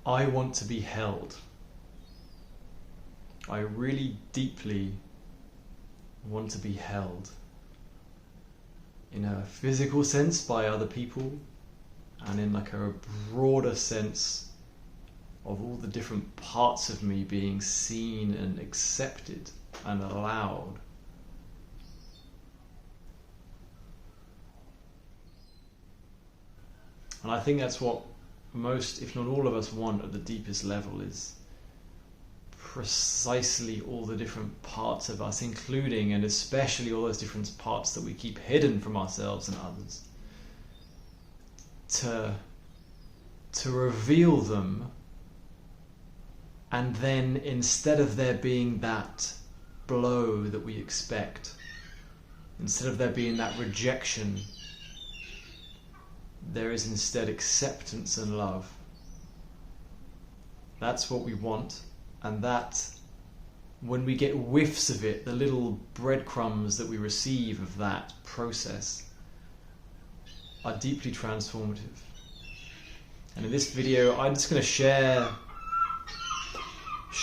I want to be held. I really deeply want to be held in a physical sense by other people, and in like a broader sense of all the different parts of me being seen and accepted and allowed. And I think that's what most, if not all of us, want at the deepest level, is precisely all the different parts of us, including and especially all those different parts that we keep hidden from ourselves and others, to reveal them. And then, instead of there being that blow that we expect, instead of there being that rejection, there is instead acceptance and love. That's what we want. And that, when we get whiffs of it, the little breadcrumbs that we receive of that process are deeply transformative. And in this video, I'm just going to share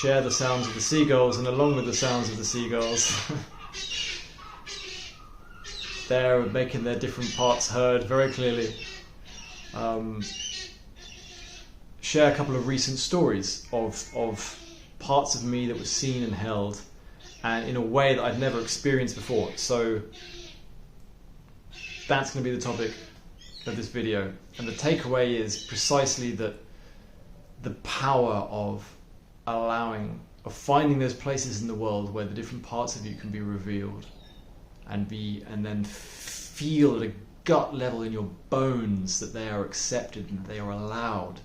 the sounds of the seagulls, and along with the sounds of the seagulls, they're making their different parts heard very clearly. Share a couple of recent stories of parts of me that were seen and held, and in a way that I'd never experienced before. So that's going to be the topic of this video. And the takeaway is precisely that the power of finding those places in the world where the different parts of you can be revealed, and then feel at a gut level in your bones that they are accepted and that they are allowed,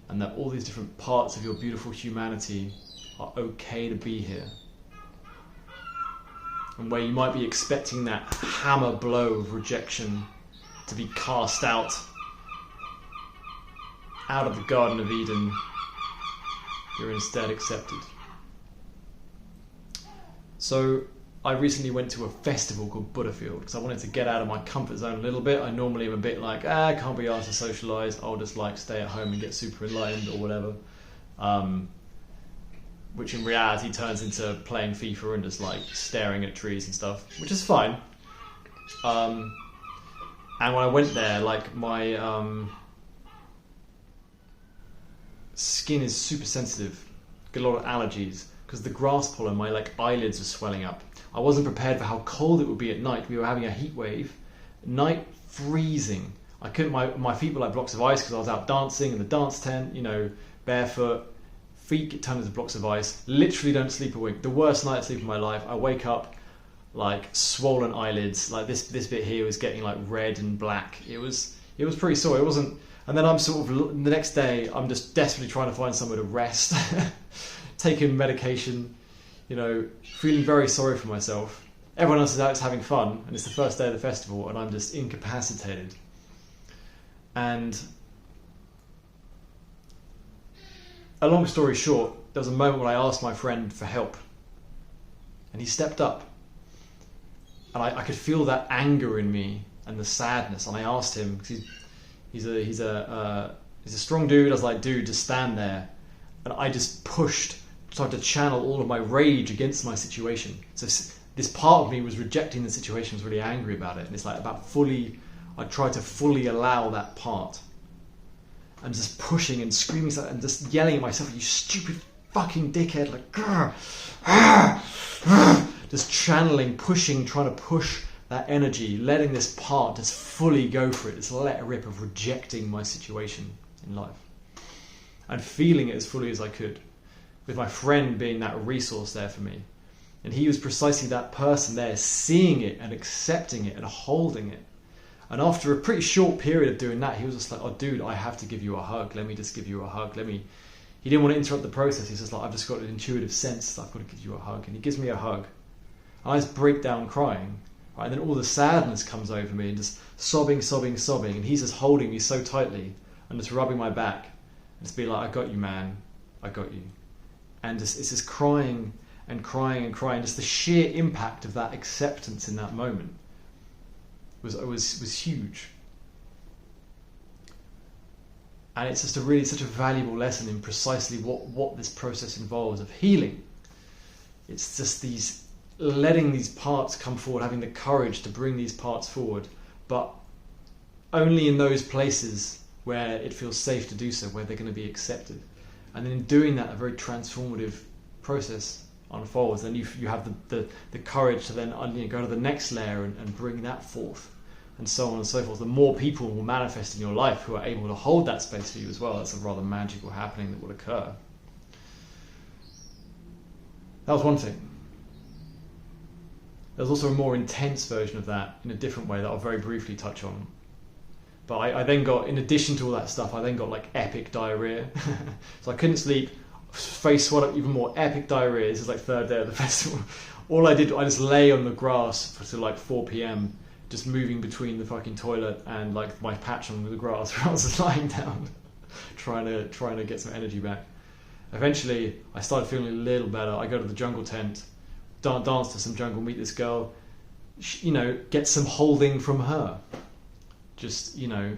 and that all these different parts of your beautiful humanity are okay to be here. And where you might be expecting that hammer blow of rejection to be cast out of the Garden of Eden, you're instead accepted. So I recently went to a festival called Butterfield because I wanted to get out of my comfort zone a little bit. I normally am a bit like, I can't be asked to socialise, I'll just like stay at home and get super enlightened or whatever. Which in reality turns into playing FIFA and just like staring at trees and stuff, which is fine. And when I went there, like my skin is super sensitive, get a lot of allergies because the grass pollen, my like eyelids are swelling up. I wasn't prepared for how cold it would be at night. We were having a heat wave, night freezing. I couldn't. My feet were like blocks of ice because I was out dancing in the dance tent, barefoot. Feet get turned into blocks of ice. Literally don't sleep a wink. The worst night of sleep of my life. I wake up like swollen eyelids. Like this bit here was getting like red and black. It was pretty sore. It wasn't. And then I'm sort of the next day. I'm just desperately trying to find somewhere to rest, taking medication. Feeling very sorry for myself. Everyone else is out having fun, and it's the first day of the festival, and I'm just incapacitated. And a long story short, there was a moment when I asked my friend for help, and he stepped up, and I could feel that anger in me and the sadness. And I asked him, because he's a strong dude. I was like, dude, just stand there. And I just tried to channel all of my rage against my situation. So this part of me was rejecting the situation, was really angry about it. And it's like I tried to fully allow that part. And just pushing and screaming and just yelling at myself, you stupid fucking dickhead, like, grr, grr, grr. Just channeling, pushing, trying to push that energy, letting this part just fully go for it, just let a rip of rejecting my situation in life. And feeling it as fully as I could, with my friend being that resource there for me. And he was precisely that person there, seeing it and accepting it and holding it. And after a pretty short period of doing that, he was just like, oh dude, I have to give you a hug. Let me just give you a hug. He didn't want to interrupt the process. He's just like, I've just got an intuitive sense that I've got to give you a hug. And he gives me a hug. And I just break down crying. Right? And then all the sadness comes over me and just sobbing. And he's just holding me so tightly and just rubbing my back. And just be like, I got you, man. I got you. And it's just crying and crying and crying. Just the sheer impact of that acceptance in that moment was huge. And it's just such a valuable lesson in precisely what this process involves of healing. It's just letting these parts come forward, having the courage to bring these parts forward, but only in those places where it feels safe to do so, where they're going to be accepted. And then in doing that, a very transformative process unfolds. Then you have the courage to then go to the next layer and bring that forth, and so on and so forth. The more people will manifest in your life who are able to hold that space for you as well. That's a rather magical happening that will occur. That was one thing. There's also a more intense version of that in a different way that I'll very briefly touch on. But I then got, in addition to all that stuff, I then got like epic diarrhea. So I couldn't sleep, face swelled up even more, epic diarrhea. This is like third day of the festival. All I did, I just lay on the grass till like 4 p.m, just moving between the fucking toilet and like my patch on the grass where I was just lying down, trying to get some energy back. Eventually, I started feeling a little better. I go to the jungle tent, dance to some jungle, meet this girl, get some holding from her. Just, there's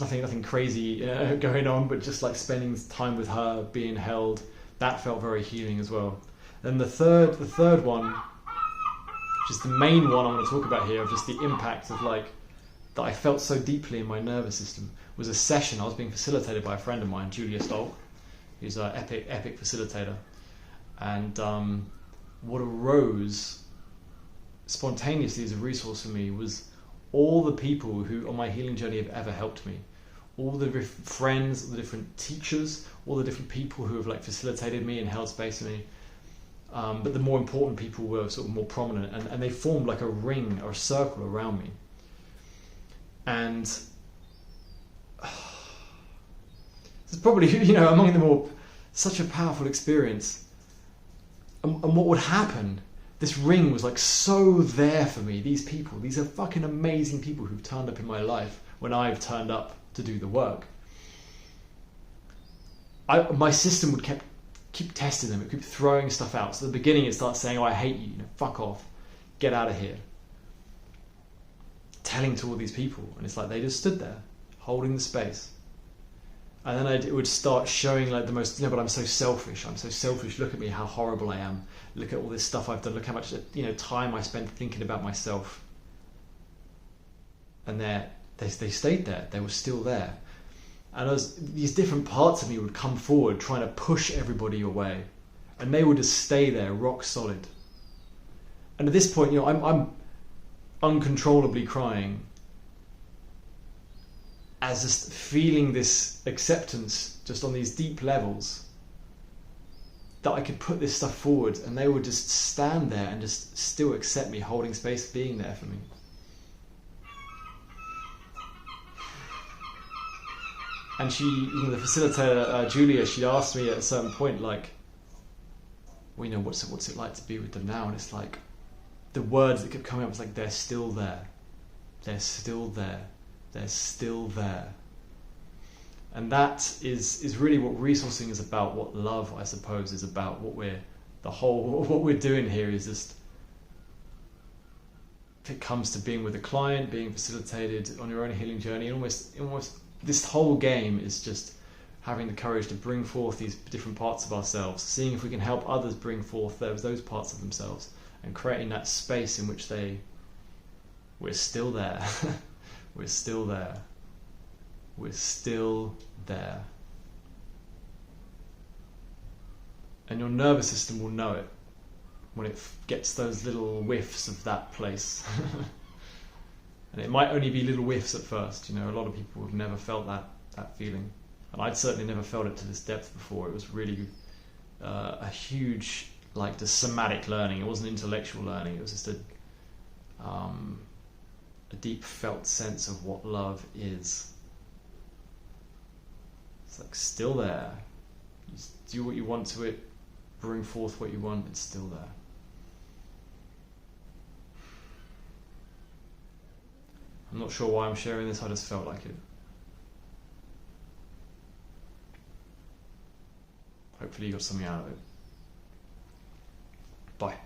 nothing crazy going on, but just like spending time with her, being held, that felt very healing as well. Then the third one, which is the main one I want to talk about here, of just the impact of that I felt so deeply in my nervous system, was a session I was being facilitated by a friend of mine, Julia Stolk, who's an epic facilitator. And what arose spontaneously as a resource for me was all the people who on my healing journey have ever helped me, all the different friends, all the different teachers, all the different people who have facilitated me and held space for me. But the more important people were sort of more prominent, and they formed like a ring or a circle around me. And this is probably, among them all, such a powerful experience. And what would happen, this ring was so there for me. These people, these are fucking amazing people who've turned up in my life when I've turned up to do the work. My system would keep testing them. It kept throwing stuff out. So at the beginning it starts saying, "Oh, I hate you, fuck off, get out of here." Telling to all these people, and it's like they just stood there, holding the space. And then it would start showing the most, but I'm so selfish. Look at me, how horrible I am. Look at all this stuff I've done. Look how much time I spent thinking about myself. And they stayed there. They were still there. And these different parts of me would come forward, trying to push everybody away, and they would just stay there, rock solid. And at this point, I'm uncontrollably crying, as just feeling this acceptance just on these deep levels, that I could put this stuff forward and they would just stand there and just still accept me, holding space, being there for me. And the facilitator, Julia, she asked me at a certain point, what's it like to be with them now? And it's the words that kept coming up was they're still there. They're still there. They're still there. And that is really what resourcing is about, what love, I suppose, is about. What we're doing here is just, if it comes to being with a client, being facilitated on your own healing journey, almost this whole game is just having the courage to bring forth these different parts of ourselves, seeing if we can help others bring forth those parts of themselves, and creating that space in which we're still there. We're still there. We're still there. And your nervous system will know it when it gets those little whiffs of that place. And it might only be little whiffs at first. A lot of people have never felt that feeling. And I'd certainly never felt it to this depth before. It was really a huge, the somatic learning. It wasn't intellectual learning. It was just a deep felt sense of what love is. It's still there. You just do what you want to it, bring forth what you want, it's still there. I'm not sure why I'm sharing this, I just felt like it. Hopefully you got something out of it. Bye.